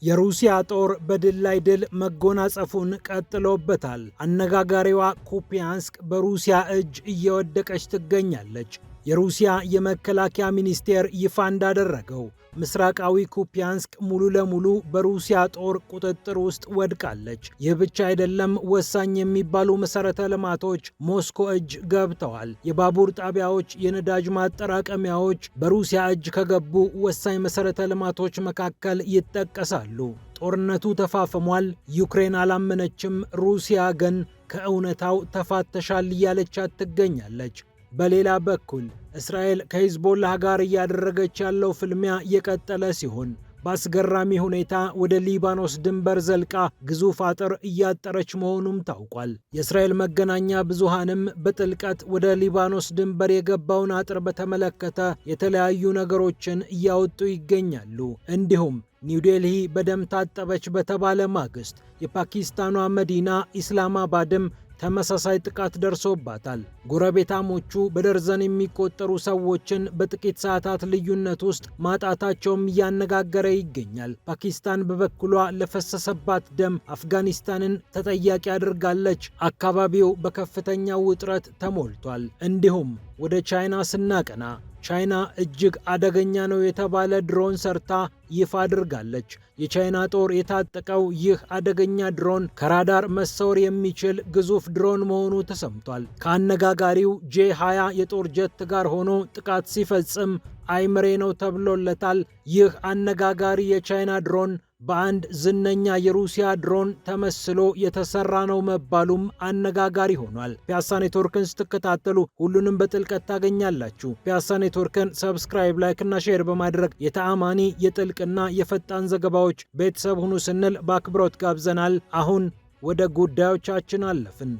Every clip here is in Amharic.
የሩሲያ ጦር በድል ላይ ድል መጎናጸፉን ቀጥሎበታል። አነጋጋሪዋ ኩፒያንስክ በሩሲያ እጅ እየወደቀች ትገኛለች። የሩሲያ የመከላከያ ሚኒስቴር ይፋ እንዳደረገው ምስራቃዊ ኩፒያንስክ ሙሉ ለሙሉ በሩሲያ ጦር ቁጥጥር ውስጥ ወድቃለች። ይህ ብቻ አይደለም፣ ወሳኝ የሚባሉ መሰረተ ልማቶች ሞስኮ እጅ ገብተዋል። የባቡር ጣቢያዎች፣ የነዳጅ ማጠራቀሚያዎች በሩሲያ እጅ ከገቡ ወሳኝ መሰረተ ልማቶች መካከል ይጠቀሳሉ። ጦርነቱ ተፋፍሟል። ዩክሬን አላመነችም። ሩሲያ ግን ከእውነታው ተፋተሻል እያለቻት ትገኛለች። በሌላ በኩል እስራኤል ከሂዝቦላህ ጋር እያደረገች ያለው ፍልሚያ የቀጠለ ሲሆን በአስገራሚ ሁኔታ ወደ ሊባኖስ ድንበር ዘልቃ ግዙፍ አጥር እያጠረች መሆኑም ታውቋል። የእስራኤል መገናኛ ብዙሃንም በጥልቀት ወደ ሊባኖስ ድንበር የገባውን አጥር በተመለከተ የተለያዩ ነገሮችን እያወጡ ይገኛሉ። እንዲሁም ኒውዴልሂ በደም ታጠበች በተባለ ማግስት የፓኪስታኗ መዲና ኢስላማባድም ተመሳሳይ ጥቃት ደርሶባታል። ጎረቤታሞቹ በደርዘን የሚቆጠሩ ሰዎችን በጥቂት ሰዓታት ልዩነት ውስጥ ማጣታቸውም እያነጋገረ ይገኛል። ፓኪስታን በበኩሏ ለፈሰሰባት ደም አፍጋኒስታንን ተጠያቂ አድርጋለች። አካባቢው በከፍተኛ ውጥረት ተሞልቷል። እንዲሁም ወደ ቻይና ስናቀና ቻይና እጅግ አደገኛ ነው የተባለ ድሮን ሰርታ ይፋ አድርጋለች። የቻይና ጦር የታጠቀው ይህ አደገኛ ድሮን ከራዳር መሰወር የሚችል ግዙፍ ድሮን መሆኑ ተሰምቷል። ከአነጋጋሪው ጄ20 የጦር ጀት ጋር ሆኖ ጥቃት ሲፈጽም አይምሬ ነው ተብሎለታል። ይህ አነጋጋሪ የቻይና ድሮን በአንድ ዝነኛ የሩሲያ ድሮን ተመስሎ የተሰራ ነው መባሉም አነጋጋሪ ሆኗል። ፒያሳ ኔትወርክን ስትከታተሉ ሁሉንም በጥልቀት ታገኛላችሁ። ፒያሳ ኔትወርክን ሰብስክራይብ፣ ላይክ እና ሼር በማድረግ የተአማኒ የጥልቅና የፈጣን ዘገባዎች ቤተሰብ ሁኑ ስንል በአክብሮት ጋብዘናል። አሁን ወደ ጉዳዮቻችን አለፍን።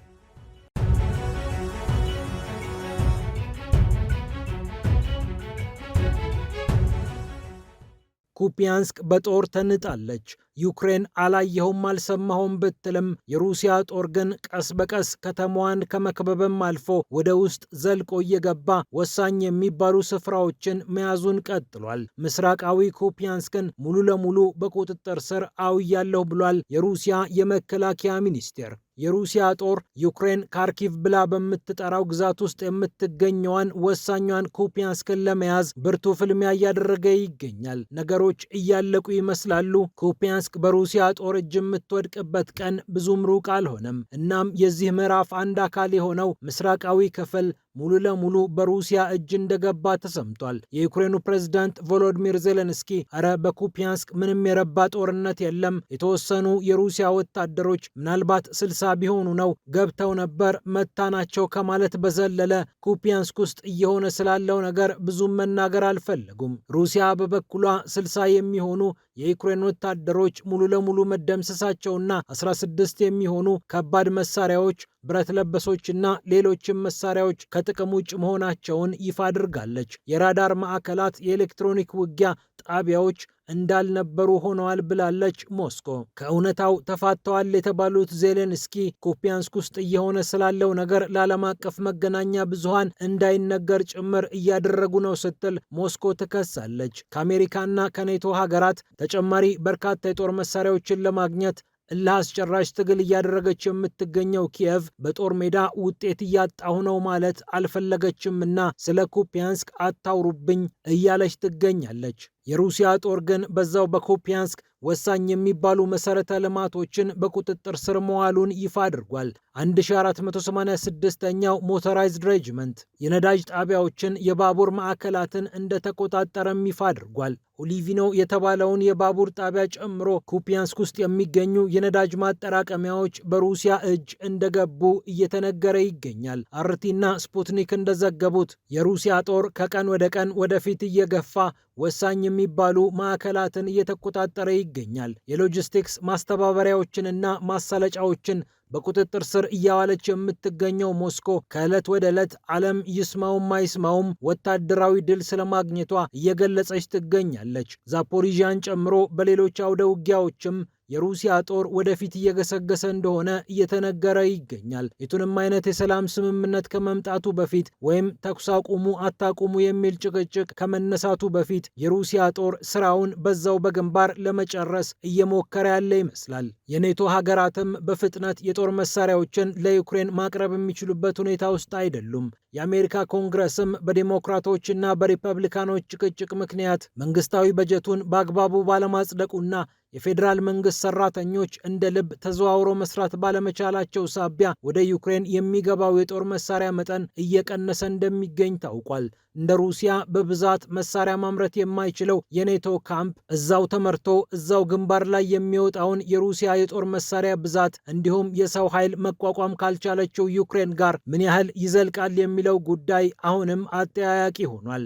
ኩፒያንስክ በጦር ተንጣለች። ዩክሬን አላየሁም አልሰማሁም ብትልም የሩሲያ ጦር ግን ቀስ በቀስ ከተማዋን ከመክበብም አልፎ ወደ ውስጥ ዘልቆ እየገባ ወሳኝ የሚባሉ ስፍራዎችን መያዙን ቀጥሏል። ምስራቃዊ ኩፒያንስክን ሙሉ ለሙሉ በቁጥጥር ስር አውያለሁ ብሏል የሩሲያ የመከላከያ ሚኒስቴር። የሩሲያ ጦር ዩክሬን ካርኪቭ ብላ በምትጠራው ግዛት ውስጥ የምትገኘዋን ወሳኟን ኩፒያንስክን ለመያዝ ብርቱ ፍልሚያ እያደረገ ይገኛል። ነገሮች እያለቁ ይመስላሉ። ኩፒያንስክ በሩሲያ ጦር እጅ የምትወድቅበት ቀን ብዙም ሩቅ አልሆነም። እናም የዚህ ምዕራፍ አንድ አካል የሆነው ምስራቃዊ ክፍል ሙሉ ለሙሉ በሩሲያ እጅ እንደገባ ተሰምቷል። የዩክሬኑ ፕሬዝዳንት ቮሎዲሚር ዜሌንስኪ እረ በኩፒያንስክ ምንም የረባ ጦርነት የለም፣ የተወሰኑ የሩሲያ ወታደሮች ምናልባት 60 ቢሆኑ ነው ገብተው ነበር መታናቸው ከማለት በዘለለ ኩፒያንስክ ውስጥ እየሆነ ስላለው ነገር ብዙም መናገር አልፈለጉም። ሩሲያ በበኩሏ 60 የሚሆኑ የዩክሬን ወታደሮች ሙሉ ለሙሉ መደምሰሳቸውና 16 የሚሆኑ ከባድ መሳሪያዎች፣ ብረት ለበሶችና ሌሎችም መሳሪያዎች ከጥቅም ውጭ መሆናቸውን ይፋ አድርጋለች። የራዳር ማዕከላት፣ የኤሌክትሮኒክ ውጊያ ጣቢያዎች እንዳልነበሩ ሆነዋል ብላለች ሞስኮ። ከእውነታው ተፋተዋል የተባሉት ዜሌንስኪ ኩፒያንስክ ውስጥ እየሆነ ስላለው ነገር ለዓለም አቀፍ መገናኛ ብዙሃን እንዳይነገር ጭምር እያደረጉ ነው ስትል ሞስኮ ትከሳለች። ከአሜሪካና ከኔቶ ሀገራት ተጨማሪ በርካታ የጦር መሳሪያዎችን ለማግኘት ለአስጨራሽ ትግል እያደረገች የምትገኘው ኪየቭ በጦር ሜዳ ውጤት እያጣሁ ነው ማለት አልፈለገችምና ስለ ኩፒያንስክ አታውሩብኝ እያለች ትገኛለች። የሩሲያ ጦር ግን በዛው በኩፒያንስክ ወሳኝ የሚባሉ መሰረተ ልማቶችን በቁጥጥር ስር መዋሉን ይፋ አድርጓል። 1486ኛው ሞተራይዝድ ሬጅመንት የነዳጅ ጣቢያዎችን፣ የባቡር ማዕከላትን እንደተቆጣጠረም ይፋ አድርጓል። ኦሊቪኖ የተባለውን የባቡር ጣቢያ ጨምሮ ኩፒያንስክ ውስጥ የሚገኙ የነዳጅ ማጠራቀሚያዎች በሩሲያ እጅ እንደገቡ እየተነገረ ይገኛል። አርቲና ስፑትኒክ እንደዘገቡት የሩሲያ ጦር ከቀን ወደ ቀን ወደፊት እየገፋ ወሳኝ የሚባሉ ማዕከላትን እየተቆጣጠረ ይገኛል። የሎጂስቲክስ ማስተባበሪያዎችንና ማሳለጫዎችን በቁጥጥር ስር እያዋለች የምትገኘው ሞስኮ ከዕለት ወደ ዕለት ዓለም ይስማውም አይስማውም ወታደራዊ ድል ስለማግኘቷ እየገለጸች ትገኛለች። ዛፖሪዣን ጨምሮ በሌሎች አውደ ውጊያዎችም የሩሲያ ጦር ወደፊት እየገሰገሰ እንደሆነ እየተነገረ ይገኛል። የቱንም አይነት የሰላም ስምምነት ከመምጣቱ በፊት ወይም ተኩስ አቁሙ አታቁሙ የሚል ጭቅጭቅ ከመነሳቱ በፊት የሩሲያ ጦር ስራውን በዛው በግንባር ለመጨረስ እየሞከረ ያለ ይመስላል። የኔቶ ሀገራትም በፍጥነት የጦር መሳሪያዎችን ለዩክሬን ማቅረብ የሚችሉበት ሁኔታ ውስጥ አይደሉም። የአሜሪካ ኮንግረስም በዲሞክራቶችና በሪፐብሊካኖች ጭቅጭቅ ምክንያት መንግስታዊ በጀቱን በአግባቡ ባለማጽደቁና የፌዴራል መንግስት ሰራተኞች እንደ ልብ ተዘዋውሮ መስራት ባለመቻላቸው ሳቢያ ወደ ዩክሬን የሚገባው የጦር መሳሪያ መጠን እየቀነሰ እንደሚገኝ ታውቋል። እንደ ሩሲያ በብዛት መሳሪያ ማምረት የማይችለው የኔቶ ካምፕ እዛው ተመርቶ እዛው ግንባር ላይ የሚወጣውን የሩሲያ የጦር መሳሪያ ብዛት እንዲሁም የሰው ኃይል መቋቋም ካልቻለችው ዩክሬን ጋር ምን ያህል ይዘልቃል የሚለው ጉዳይ አሁንም አጠያያቂ ሆኗል።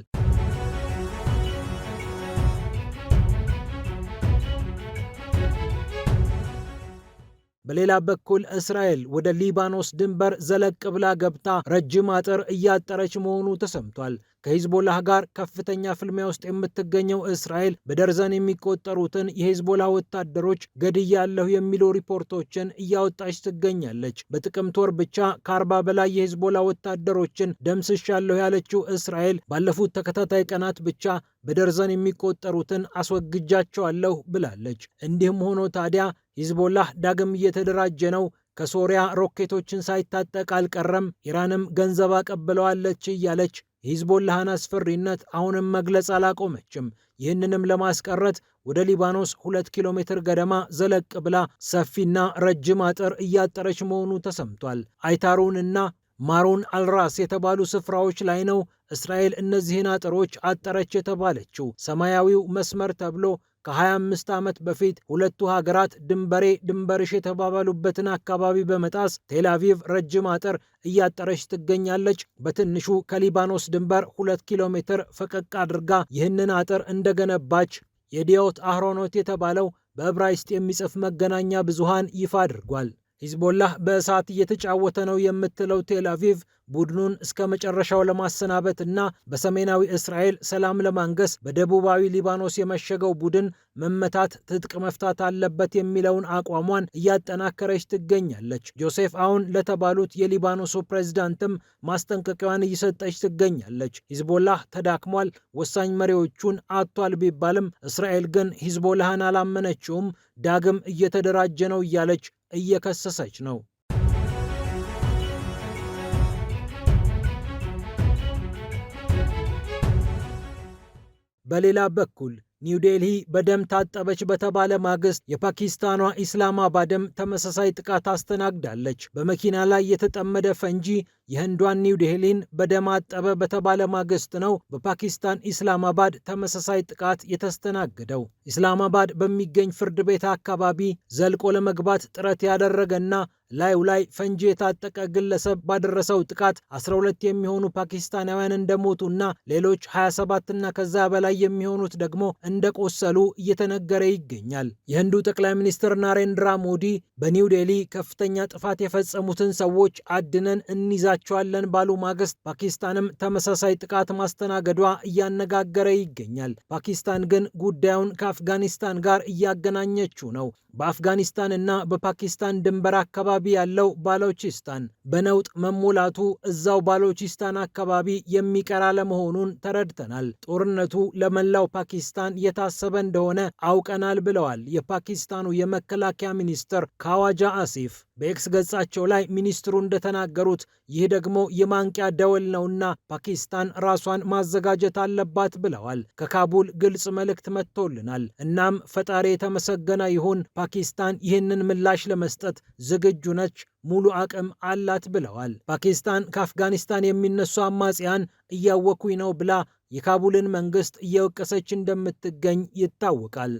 በሌላ በኩል እስራኤል ወደ ሊባኖስ ድንበር ዘለቅ ብላ ገብታ ረጅም አጥር እያጠረች መሆኑ ተሰምቷል። ከሂዝቦላህ ጋር ከፍተኛ ፍልሚያ ውስጥ የምትገኘው እስራኤል በደርዘን የሚቆጠሩትን የሂዝቦላ ወታደሮች ገድያለሁ የሚሉ ሪፖርቶችን እያወጣች ትገኛለች። በጥቅምት ወር ብቻ ከ40 በላይ የሂዝቦላ ወታደሮችን ደምስሻለሁ ያለችው እስራኤል ባለፉት ተከታታይ ቀናት ብቻ በደርዘን የሚቆጠሩትን አስወግጃቸዋለሁ ብላለች። እንዲህም ሆኖ ታዲያ ሂዝቦላህ ዳግም እየተደራጀ ነው፣ ከሶሪያ ሮኬቶችን ሳይታጠቅ አልቀረም፣ ኢራንም ገንዘብ አቀብለዋለች እያለች የሂዝቦላህን አስፈሪነት አሁንም መግለጽ አላቆመችም። ይህንንም ለማስቀረት ወደ ሊባኖስ 2 ኪሎ ሜትር ገደማ ዘለቅ ብላ ሰፊና ረጅም አጥር እያጠረች መሆኑ ተሰምቷል። አይታሩንና ማሩን አልራስ የተባሉ ስፍራዎች ላይ ነው እስራኤል እነዚህን አጥሮች አጠረች የተባለችው። ሰማያዊው መስመር ተብሎ ከ25 ዓመት በፊት ሁለቱ ሀገራት ድንበሬ ድንበርሽ የተባባሉበትን አካባቢ በመጣስ ቴልአቪቭ ረጅም አጥር እያጠረች ትገኛለች። በትንሹ ከሊባኖስ ድንበር 2 ኪሎ ሜትር ፈቀቅ አድርጋ ይህንን አጥር እንደገነባች የዲዮት አህሮኖት የተባለው በዕብራይስጥ የሚጽፍ መገናኛ ብዙሃን ይፋ አድርጓል። ሂዝቦላህ በእሳት እየተጫወተ ነው የምትለው ቴልአቪቭ ቡድኑን እስከ መጨረሻው ለማሰናበት እና በሰሜናዊ እስራኤል ሰላም ለማንገስ በደቡባዊ ሊባኖስ የመሸገው ቡድን መመታት፣ ትጥቅ መፍታት አለበት የሚለውን አቋሟን እያጠናከረች ትገኛለች። ጆሴፍ አውን ለተባሉት የሊባኖሱ ፕሬዝዳንትም ማስጠንቀቂያዋን እየሰጠች ትገኛለች። ሂዝቦላህ ተዳክሟል፣ ወሳኝ መሪዎቹን አጥቷል ቢባልም እስራኤል ግን ሂዝቦላህን አላመነችውም፣ ዳግም እየተደራጀ ነው እያለች እየከሰሰች ነው። በሌላ በኩል ኒው ዴልሂ በደም ታጠበች በተባለ ማግስት የፓኪስታኗ ኢስላማባድም ተመሳሳይ ጥቃት አስተናግዳለች። በመኪና ላይ የተጠመደ ፈንጂ የህንዷን ኒው ዴልሂን በደም አጠበ በተባለ ማግስት ነው በፓኪስታን ኢስላማባድ ተመሳሳይ ጥቃት የተስተናገደው። ኢስላማባድ በሚገኝ ፍርድ ቤት አካባቢ ዘልቆ ለመግባት ጥረት ያደረገና ላዩ ላይ ፈንጂ የታጠቀ ግለሰብ ባደረሰው ጥቃት 12 የሚሆኑ ፓኪስታናውያን እንደሞቱና ሌሎች 27 እና ከዛ በላይ የሚሆኑት ደግሞ እንደቆሰሉ እየተነገረ ይገኛል። የህንዱ ጠቅላይ ሚኒስትር ናሬንድራ ሞዲ በኒው ዴልሂ ከፍተኛ ጥፋት የፈጸሙትን ሰዎች አድነን እንይዛቸዋለን ባሉ ማግስት ፓኪስታንም ተመሳሳይ ጥቃት ማስተናገዷ እያነጋገረ ይገኛል። ፓኪስታን ግን ጉዳዩን ከአፍጋኒስታን ጋር እያገናኘችው ነው። በአፍጋኒስታን እና በፓኪስታን ድንበር አካባቢ ያለው ባሎቺስታን በነውጥ መሞላቱ እዛው ባሎቺስታን አካባቢ የሚቀር አለመሆኑን ተረድተናል። ጦርነቱ ለመላው ፓኪስታን የታሰበ እንደሆነ አውቀናል ብለዋል የፓኪስታኑ የመከላከያ ሚኒስትር ካዋጃ አሲፍ። በኤክስ ገጻቸው ላይ ሚኒስትሩ እንደተናገሩት ይህ ደግሞ የማንቂያ ደወል ነውና ፓኪስታን ራሷን ማዘጋጀት አለባት ብለዋል። ከካቡል ግልጽ መልእክት መጥቶልናል። እናም ፈጣሪ የተመሰገነ ይሁን፣ ፓኪስታን ይህንን ምላሽ ለመስጠት ዝግጁ ነች፣ ሙሉ አቅም አላት ብለዋል። ፓኪስታን ከአፍጋኒስታን የሚነሱ አማጽያን እያወኩኝ ነው ብላ የካቡልን መንግስት እየወቀሰች እንደምትገኝ ይታወቃል።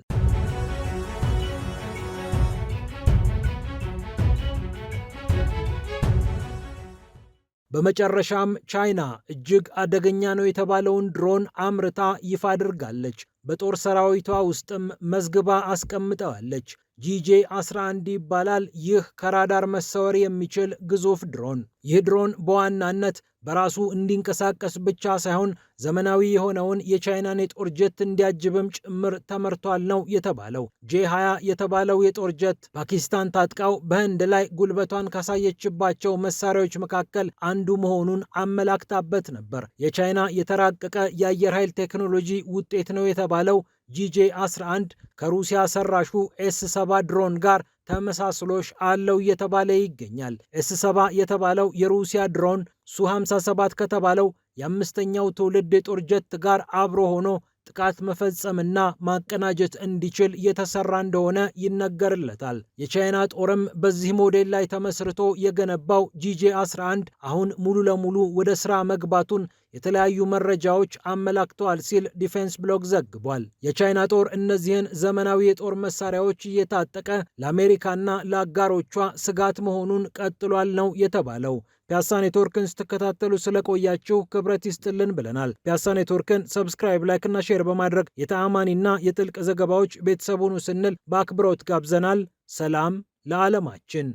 በመጨረሻም ቻይና እጅግ አደገኛ ነው የተባለውን ድሮን አምርታ ይፋ አድርጋለች። በጦር ሰራዊቷ ውስጥም መዝግባ አስቀምጠዋለች። GJ-11 ይባላል። ይህ ከራዳር መሰወር የሚችል ግዙፍ ድሮን። ይህ ድሮን በዋናነት በራሱ እንዲንቀሳቀስ ብቻ ሳይሆን ዘመናዊ የሆነውን የቻይናን የጦር ጀት እንዲያጅብም ጭምር ተመርቷል ነው የተባለው። J-20 የተባለው የጦር ጀት ፓኪስታን ታጥቃው በህንድ ላይ ጉልበቷን ካሳየችባቸው መሳሪያዎች መካከል አንዱ መሆኑን አመላክታበት ነበር። የቻይና የተራቀቀ የአየር ኃይል ቴክኖሎጂ ውጤት ነው የተባለው GJ-11 ከሩሲያ ሰራሹ S-7 ድሮን ጋር ተመሳስሎሽ አለው እየተባለ ይገኛል። S-7 የተባለው የሩሲያ ድሮን ሱ-57 ከተባለው የአምስተኛው ትውልድ የጦር ጀት ጋር አብሮ ሆኖ ጥቃት መፈጸምና ማቀናጀት እንዲችል የተሰራ እንደሆነ ይነገርለታል። የቻይና ጦርም በዚህ ሞዴል ላይ ተመስርቶ የገነባው GJ-11 አሁን ሙሉ ለሙሉ ወደ ስራ መግባቱን የተለያዩ መረጃዎች አመላክተዋል ሲል ዲፌንስ ብሎግ ዘግቧል። የቻይና ጦር እነዚህን ዘመናዊ የጦር መሳሪያዎች እየታጠቀ ለአሜሪካና ለአጋሮቿ ስጋት መሆኑን ቀጥሏል ነው የተባለው። ፒያሳ ኔትወርክን ስትከታተሉ ስለቆያችሁ ክብረት ይስጥልን ብለናል። ፒያሳ ኔትወርክን ሰብስክራይብ፣ ላይክ እና ሼር በማድረግ የተአማኒና የጥልቅ ዘገባዎች ቤተሰቡን ስንል በአክብሮት ጋብዘናል። ሰላም ለዓለማችን።